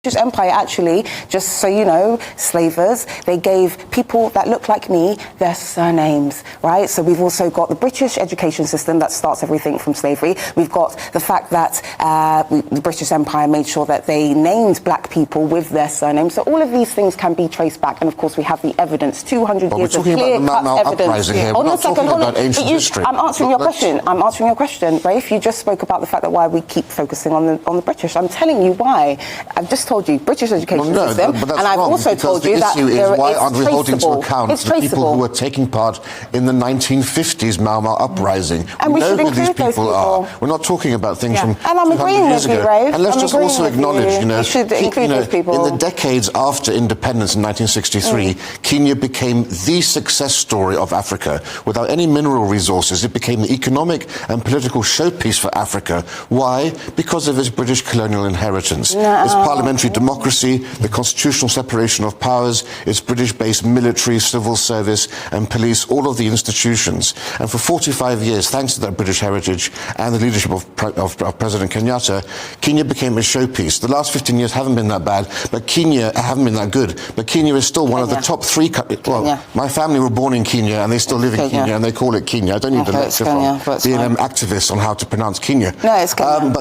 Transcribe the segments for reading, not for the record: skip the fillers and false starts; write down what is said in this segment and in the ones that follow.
British Empire actually, just so you know, slavers, they gave people that look like me their surnames, right? So we've also got the British education system that starts everything from slavery. We've got the fact that the British Empire made sure that they named black people with their surnames. So all of these things can be traced back, and of course we have the evidence, 200 years of clear-cut evidence. Here. Hold on a second, hold on. I'm answering your question. I'm answering your question, Rafe. You just spoke about the fact that why we keep focusing on the British. I'm telling you why. I've just told you, British education system, and I've also told you that why aren't we holding to account the people who were taking part in the 1950s Mau Mau Uprising? And we know should who these people are. We're not talking about things from 200 years ago. And let's just also acknowledge, in the decades after independence in 1963, Kenya became the success story of Africa. Without any mineral resources, it became the economic and political showpiece for Africa. Why? Because of its British colonial inheritance. Its parliamentary democracy, the constitutional separation of powers, its British-based military, civil service and police, all of the institutions. And for 45 years, thanks to that British heritage and the leadership of President Kenyatta, Kenya became a showpiece. The last 15 years haven't been that bad, but Kenya haven't been that good. But Kenya is still one of the top three countries. Well, my family were born in Kenya and they still live in Kenya and they call it Kenya. I don't need to lecture from BLM activists on how to pronounce Kenya. No, it's Kenya.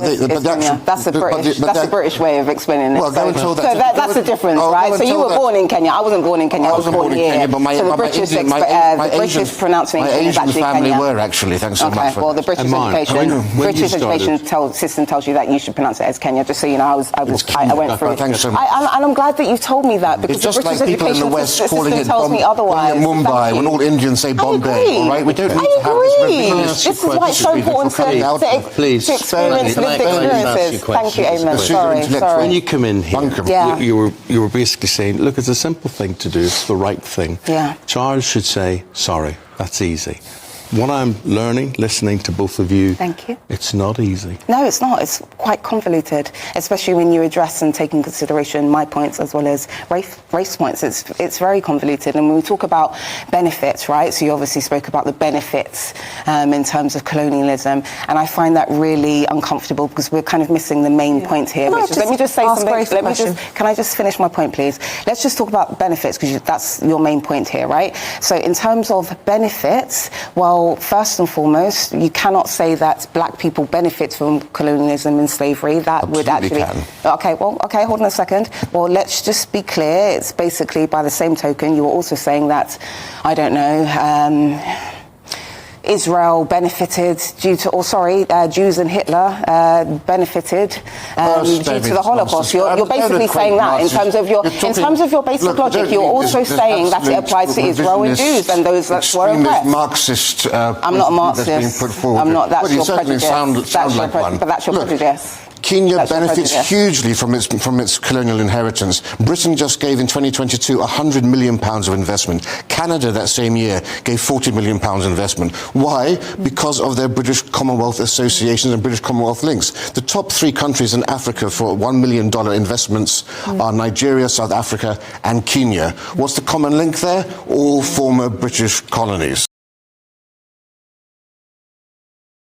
That's a British way of explaining it. Well, so that's the difference, right? So you were born in Kenya. I wasn't born in Kenya. I was born here. Kenya, but so the British pronunciation is actually family Kenya. Were actually. Thanks so much. Well, the British education system tells you that you should pronounce it as Kenya. Just so you know, I went through it. Thanks so much. And I'm glad that you told me that, because it's just like people in the West calling it Mumbai when all Indians say Bombay. All right, we don't need to have this revisionist. This is why it's so important to experience lived experiences. Thank you, Eamon. Sorry. When you come in here, you were basically saying, look, it's a simple thing to do. It's the right thing. Charles should say, sorry, that's easy. What I'm learning, listening to both of you, it's not easy. No, it's not. It's quite convoluted, especially when you address and take in consideration my points as well as Rafe's points. It's very convoluted. And when we talk about benefits, right, so you obviously spoke about the benefits in terms of colonialism, and I find that really uncomfortable because we're kind of missing the main point here. Let me just say something. Can I just finish my point, please? Let's just talk about benefits, because that's your main point here, right? So in terms of benefits, well, first and foremost, you cannot say that black people benefit from colonialism and slavery. That would actually... Okay, hold on a second. Well, let's just be clear. It's basically, by the same token, you were also saying that, I don't know, Israel benefited Jews and Hitler benefited due to the Holocaust. You're basically saying that in terms of your basic logic. You're also saying that it applies to Israel and Jews and those that were oppressed. Marxist. I'm not a Marxist. I'm not. That's your prejudice. But that's your prejudice. Kenya benefits hugely from its colonial inheritance. Britain just gave in 2022 £100 million of investment. Canada that same year gave £40 million investment. Why? Because of their British Commonwealth associations and British Commonwealth links. The top three countries in Africa for $1 million investments are Nigeria, South Africa and Kenya. What's the common link there? All former British colonies.